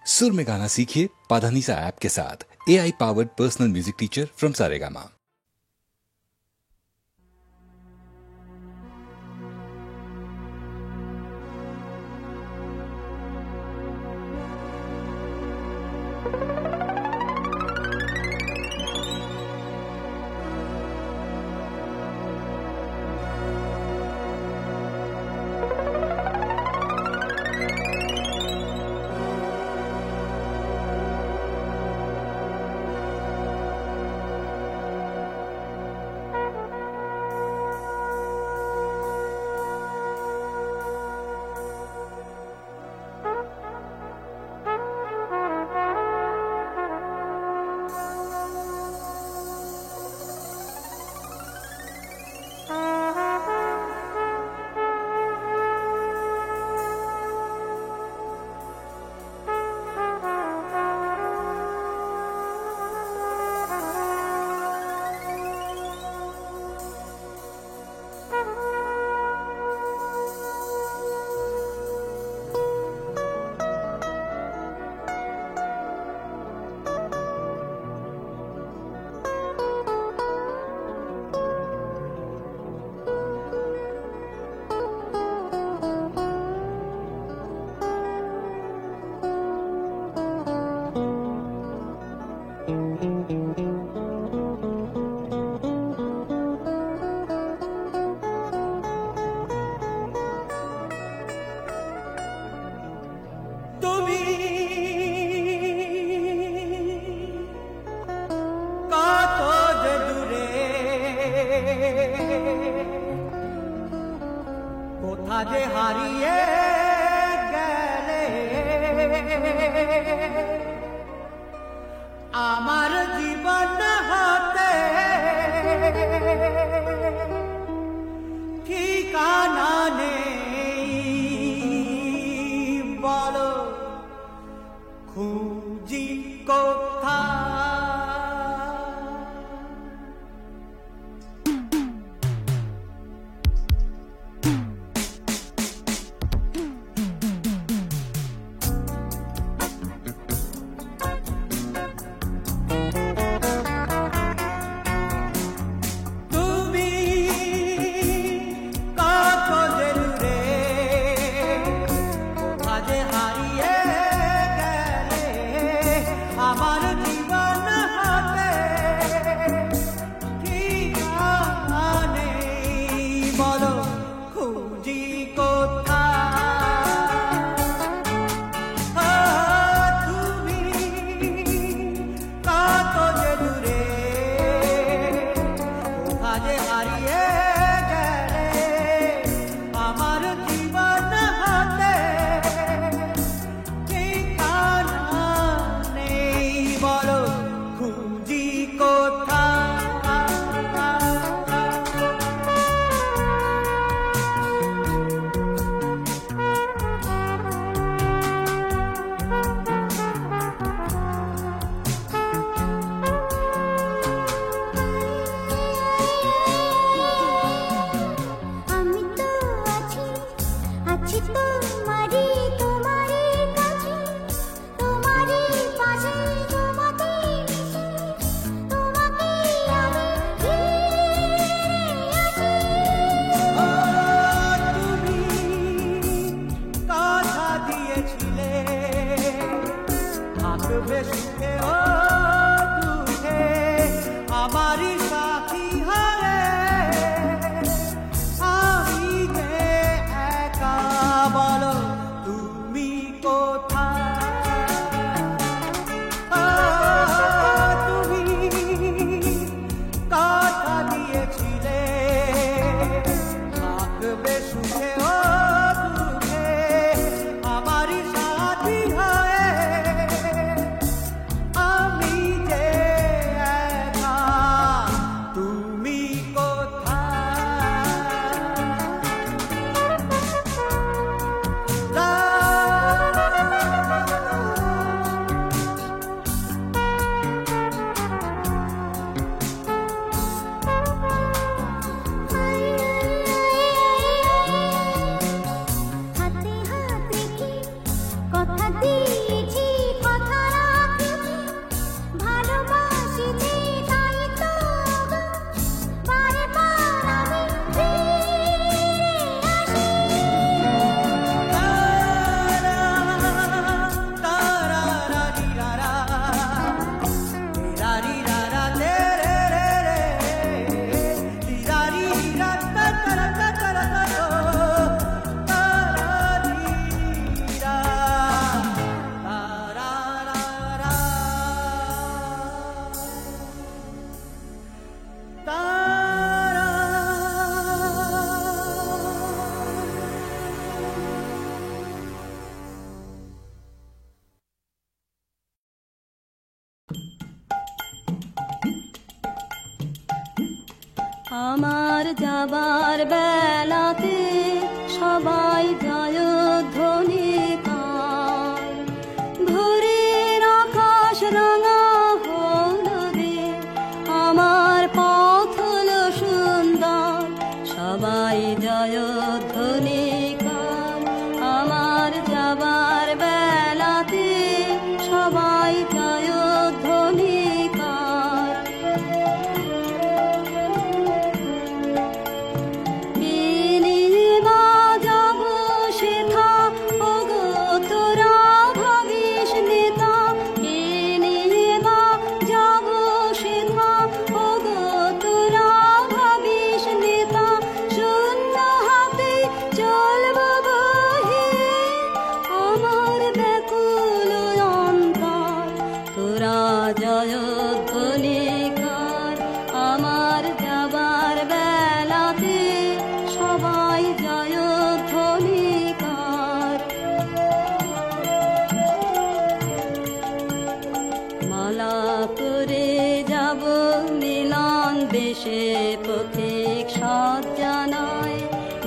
सुर में गाना सीखिए पाधानीसा ऐप के साथ। AI powered personal music teacher from Saregama. কোথা যে হারিয়ে গেলে আমার জীবন হতে ঠিকানা নেই বলো খুঁজি কোথায়। আমার জীবন হাতে ঠিকানা নেই বলো খুঁজি কোথায়। তুমি কত যে দূরে কোথা যে হারিয়ে গেলে আমার জীবন হাতে সুখে ও দুঃখে আমারই সাথী হয়ে আমি যে একা বলো তুমি কোথায়। তুমি কথা দিয়েছিলে থাকবে সুখে ও দুঃখে আমারই সাথী হয়ে আমার যাবার বেলাতে সবাই জয়ধ্বনি গায়। ভোরের আকাশ রাঙা হলো রে, আমার পথ হলো সুন্দর, সবাই জয়ধ্বনি গায়। আমার যাবার বেলাতে সবাই জয়ধ্বনি গায়। জয়ধ্বনি গায়। আমার যাবার বেলাতে সবাই জয়ধ্বনি গায়। মালা করে যাব মিলন দেশে, পথিক সজ্জনায়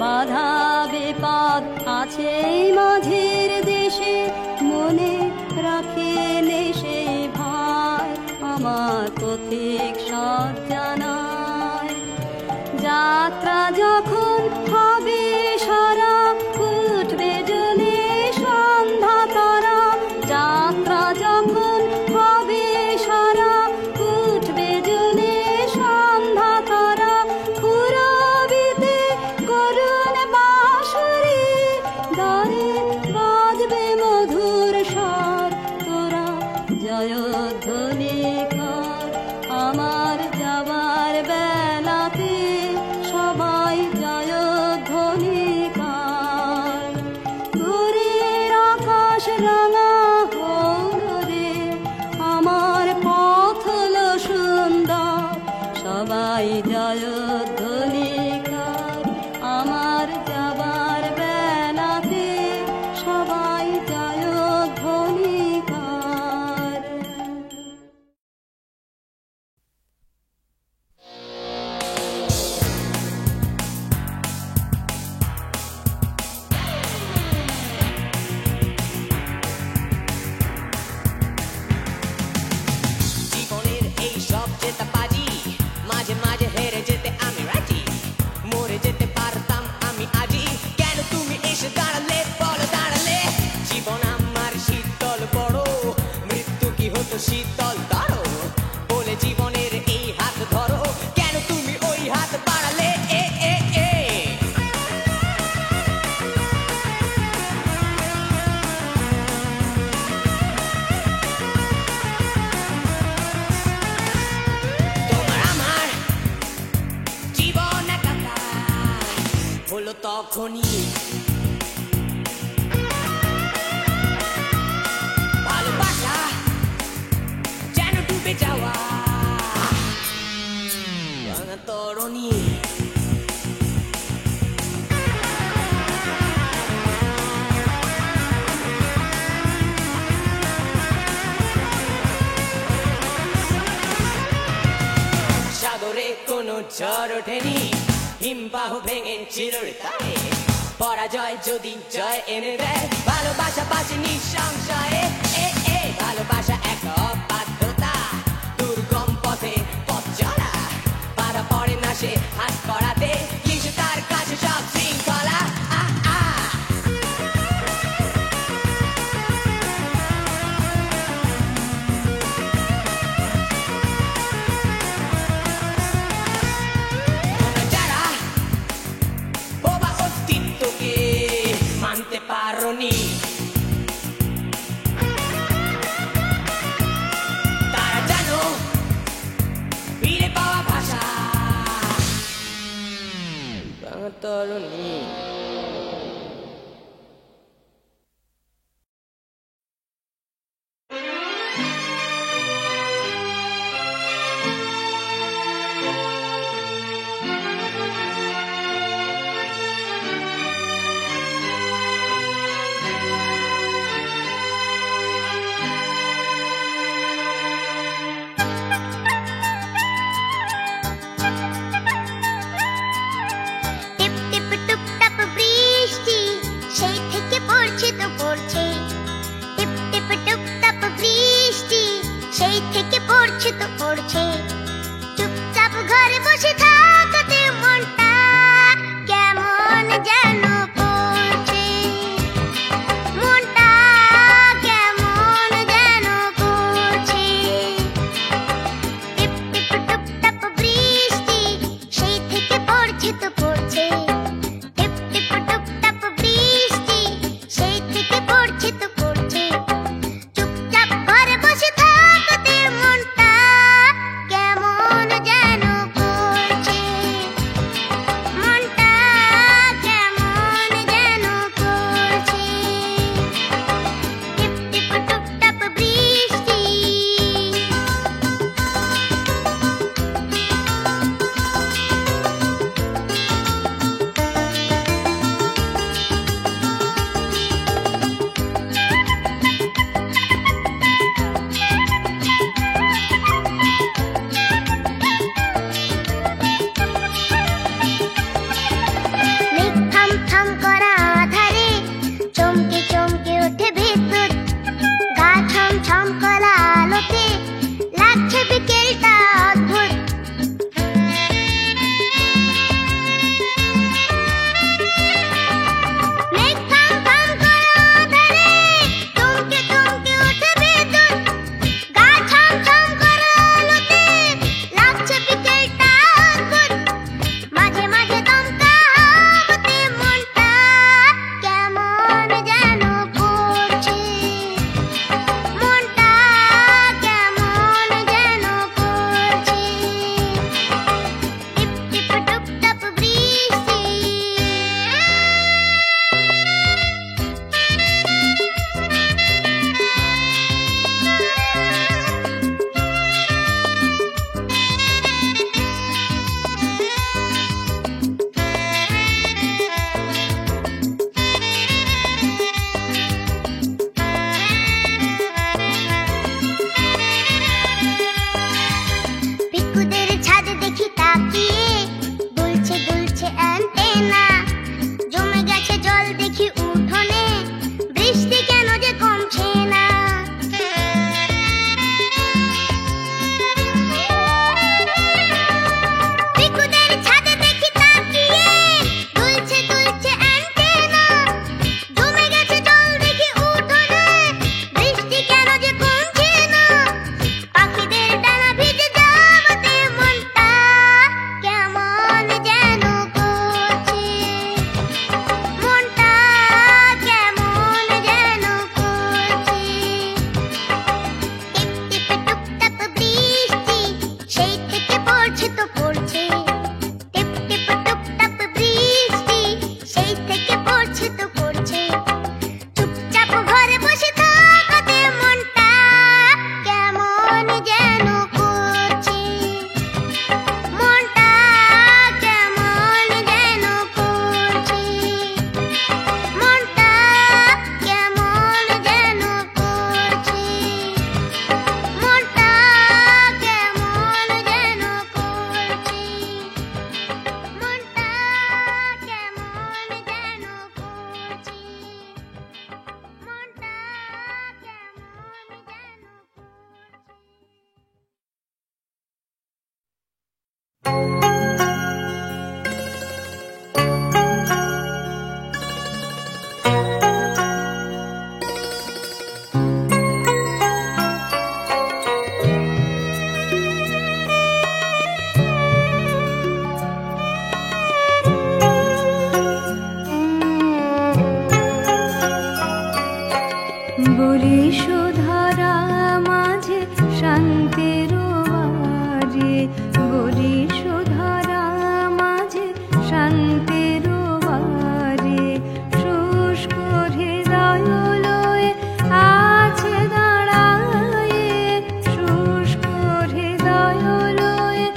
বাধা বিপদ আছে মাঝের দেশে, মনে রাখেন সে ভাই আমার পথিক সজ্জনায়। যাত্রা যখন হবে সারা, উঠবে জলে সন্ধ্যা তারা। যাত্রা যখন হবে সারা, উঠবে জলে সন্ধ্যা তারা। পুরবিতে করুণ বাঁশরি, দ্বারে বাজবে মধুর স্বর, তোরা জয়ধ্বনি কর। আমার যাবার বেলাতে সবাই জয়ধ্বনি কর। ভোরের আকাশ রাঙা হলো রে, আমার পথ হলো সুন্দর, সবাই জয়ধ্বনি কর। আমার যাবার বেলাতে সবাই জয়ধ্বনি কর। জীবনের এই সব জেতাবাজি, মাঝে মাঝে হেরে যেতে আমি রাজি। মরে যেতে পারতাম আমি আজই, কেন তুমি এসে দাঁড়ালে বলো দাঁড়ালে। জীবন আমার শীতল বড়, মৃত্যু কি হতো শীতল ধরো। বলে জীবনের এই হাত ধরো, কেন তুমি ওই হাত বাড়ালে। এ এ এ তোমার আমার জীবন একাকার হলো তখনই, ভালোবাসা যেন ডুবে যাওয়া রাঙা তরণী। সাগরে কোনো ঝড় ওঠেনি, হিমবাহ ভেঙে চিরতারে। পরাজয় যদি জয় এনে দেয়, ভালোবাসা বাঁচে নিঃসংশয়ে। এ এ ভালোবাসা এক অবাধ্যতা, দুর্গম পথে পথ চলা। বাধা পড়ে না সে হাত করাতে, কিন্তু তার কাছে সব শৃঙ্খলা। আ আ যারা বোবা অস্তিত্বকে মানতে পারোনি, তারা জানো ফিরে পাওয়া ভাষা রাঙা তরণী। পড়ছে তো পড়ছে, চুপচাপ ঘরে বসে থাকতে মনটা কেমন যেন করছে, মনটা কেমন যেন করছে। টিপ টিপ টুপ টাপ বৃষ্টি সেই থেকে পড়ছে তো পড়ছে, টিপ টিপ টুপ টাপ বৃষ্টি সেই থেকে পড়ছে তো পড়ছে, চুপচাপ ঘরে বসে থাকতে মনটা কেমন যেন করছে, মনটা কেমন যেন করছে। টিপ টিপ টুপ টাপ বৃষ্টি। মেঘ থাম থাম করা আধারে চমকে চমকে ওঠে বিদ্যুৎ, গা ছম ছম করা আলোতে লাগছে বিকেলটা অদ্ভুত। মেঘ থাম থাম করা আধারে চমকে চমকে ওঠে বিদ্যুৎ, গা ছম ছম করা আলোতে লাগছে বিকেলটা অদ্ভুত। মাঝে মাঝে দমকা হাওয়াতে মনটা কেমন যেন করছে, মনটা কেমন যেন করছে। টিপ টিপ টুপ টাপ বৃষ্টি। পিকুদের ছাদে দেখি তাকিয়ে দুলছে দুলছে অ্যান্টেনা, জমে গেছে জল দেখি উঠোনে, বৃষ্টি কেন যে কমছে না। পিকুদের ছাদে দেখি তাকিয়ে দুলছে দুলছে অ্যান্টেনা, জমে গেছে জল দেখি উঠোনে, বৃষ্টি কেন যে কমছে না। পাখিদের ডানা ভিজে যাওয়াতে মনটা কেমন যেন করছে, মনটা কেমন যেন করছে। টিপ টিপ টুপ টাপ বৃষ্টি সেই থেকে পড়ছে তো পড়ছে, টিপ টিপ টুপ টাপ বৃষ্টি সেই থেকে পড়ছে তো পড়ছে, চুপচাপ ঘরে বসে থাকতে মনটা কেমন যেন করছে, মনটা কেমন যেন করছে, মনটা কেমন যেন করছে, মনটা কেমন যেন করছে, মনটা কেমন যেন করছে, মনটা কেমন বলি সুধারা মাঝে শান্তির বাজে, বলি সুধারা মাঝে শান্তির বাজে, শুষ্ক হৃদয় লয়ে আছে দাঁড়ায়ে, শুষ্ক হৃদয় লয়ে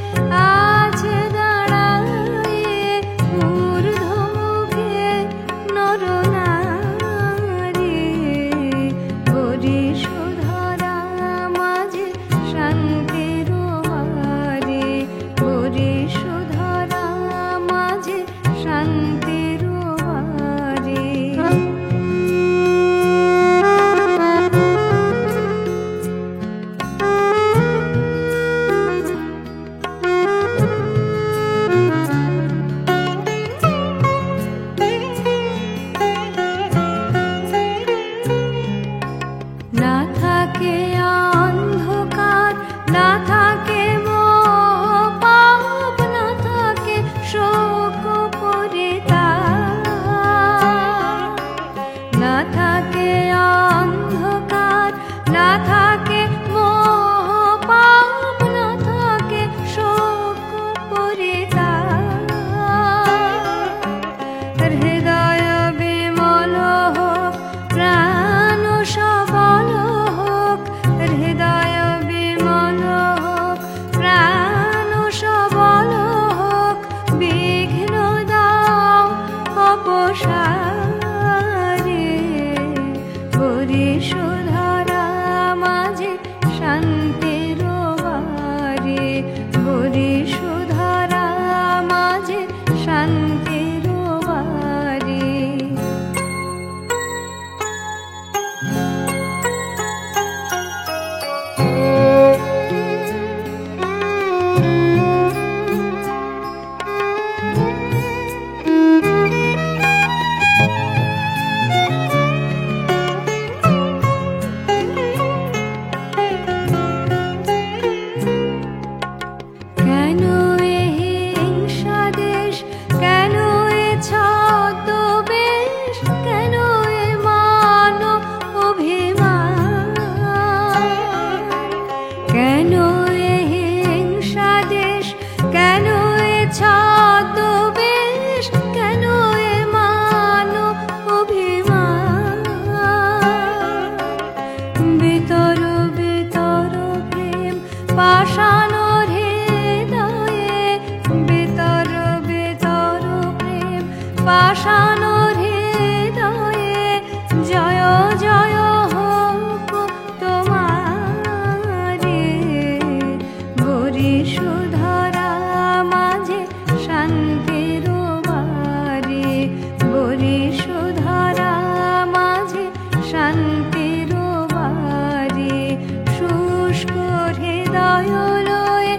আছে দাঁড়ায়ে, ঊর্ধ্বমুখে নরনারী, বলি সুধারা মাঝে শান্তি থাকে অন্ধকার, না থাকে মোহ পাপ, না থাকে শোক পরিতাপ, না থাকে অন্ধকার, না থাকে মোহ পাপ, না থাকে শোক পরিতাপ। হৃদয় বিমল হোক, প্রাণ সবল হোক, হৃদয় বিমল হোক, প্রাণ সবল হোক, বিঘ্ন দাও অপসারে। বরিশোধারা মাঝে শান্তির বারে, বরিশোধারা মাঝে শান্তির বারে। কেন এ হিংসা দেশ, কেন এ ছদ্মবেশ, কেন এ মান অভিমান, কেন এ হিংসা দেশ, কেন এ ছদ্মবেশ, কেন এ মান অভিমান। বিতর বিতর প্রেম পাষাণ হৃদয়ে, বিতর বিতর প্রেম পাষাণ হৃদয়ে, জয় জয় হোক তোমারে। বরিশোধারা মাঝে শান্তির বারে, বরিশোধারা মাঝে শান্তির বারে। শুষ্ক হৃদয় লয়ে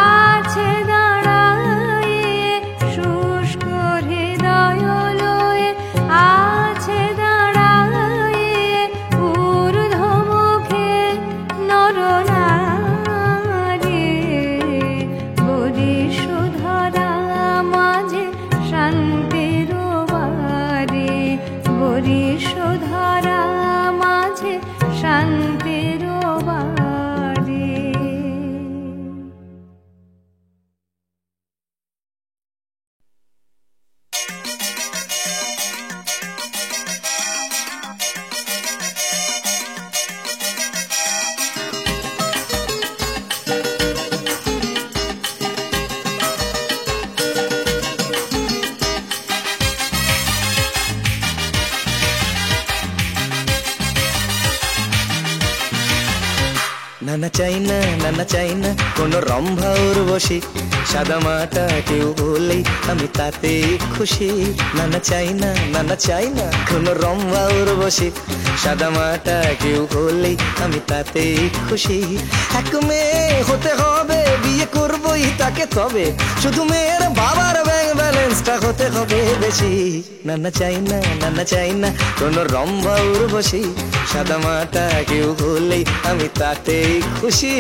আছে দাঁড়ায়ে, শুষ্ক হৃদয় লয়ে আছে দাঁড়ায়ে, ঊর্ধ্বমুখে নরনারী। বরিশোধারা মাঝে শান্তির বারে, বরিশোধারা মাঝে শান্তির বারে। নানা চাই না, নানা চাই না কোনো রম্ভা উর্বশী, সাদা মাটা কেউ বলেই আমি তাতে খুশি। নানা চাই না, নানা চাই না কোনো রম্ভা উর্বশী, সাদা মাটা কেউ বলেই আমি তাতে খুশি। এক মেয়ে হতে হবে, বিয়ে করবই তাকে তবে, শুধু মেয়ের বাবার ব্যাংক ব্যালেন্সটা হতে হবে বেশি। নানা চাই না, নানা চাই না কোনো রম্ভা উর্বশী, সাদা মাটা কেউ বলেই আমি তাতে খুশি।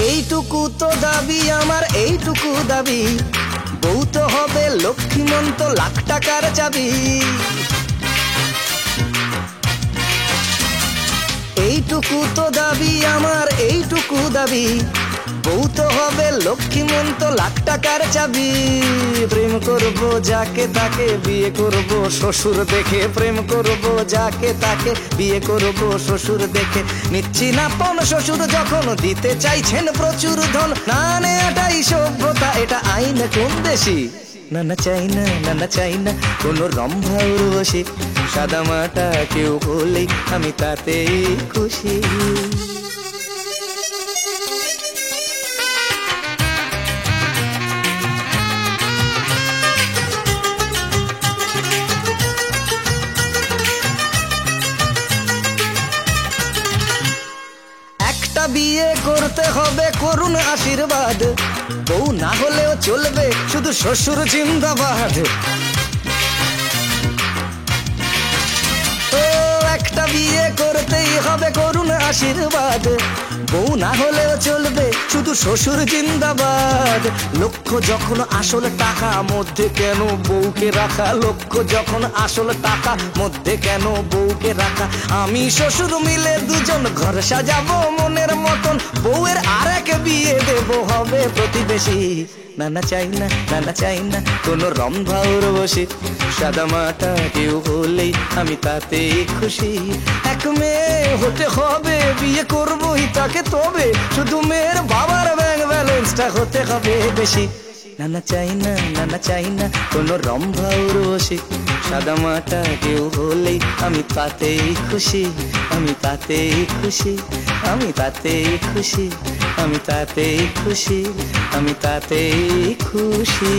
এইটুকু তো দাবি আমার, এইটুকু দাবি, বউ তো হবে লক্ষ্মীমন্ত, লাখ টাকার চাবি। এইটুকু তো দাবি আমার, এইটুকু দাবি, বউ তো হবে লক্ষ্মীমন্ত, লাখ টাকার চাবি। প্রেম করব যাকে তাকে, বিয়ে করব শ্বশুর দেখে, প্রেম করব যাকে তাকে, বিয়ে করব শ্বশুর দেখে। নিচ্ছি না পণ শ্বশুর যখন দিতে চাইছেন প্রচুর ধন, না নেয়াটাই সভ্যতা, এটা আইন কোন দেশি। নানা চাই না, নানা চাই না কোনো রম্ভা উর্বশী, সাদা মাটা কেউ বলেই আমি তাতেই খুশি। বিয়ে করতে হবে করুণ আশীর্বাদ, বউ না হলেও চলবে শুধু শ্বশুর জিন্দাবাদ। ও একটা বিয়ে করতেই হবে করুণ আশীর্বাদ, বউ না হলেও চলবে শুধু শ্বশুর জিন্দাবাদ। লক্ষ্য যখন আসল টাকা মধ্যে কেন বউকে রাখা, লক্ষ্য যখন আসল টাকা মধ্যে কেন বউকে রাখা। আমি শ্বশুর মিলে দুজন ঘর সাজাবো মনের মতন, বউয়ের আর এক বিয়ে দেব হবে প্রতিবেশী। নানা চাই না, নানা চাই না কোনো রম্ভা উর্বশী, সাদা মাটা কেউ হলেই আমি তাতেই খুশি। এক মেয়ে হতে হবে, বিয়ে করবোই তাকে, তবে শুধু মেয়ের বাবার ব্যাংক ব্যালেন্সটা হতে হবে বেশি। নানা চাই না, নানা চাই না কোনো রম্ভা উর্বশী, সাদা মাটা কেউ হলেই আমি তাতেই খুশি, আমি তাতেই খুশি, আমি তাতেই খুশি, আমি তাতেই খুশি, আমি তাতেই খুশি।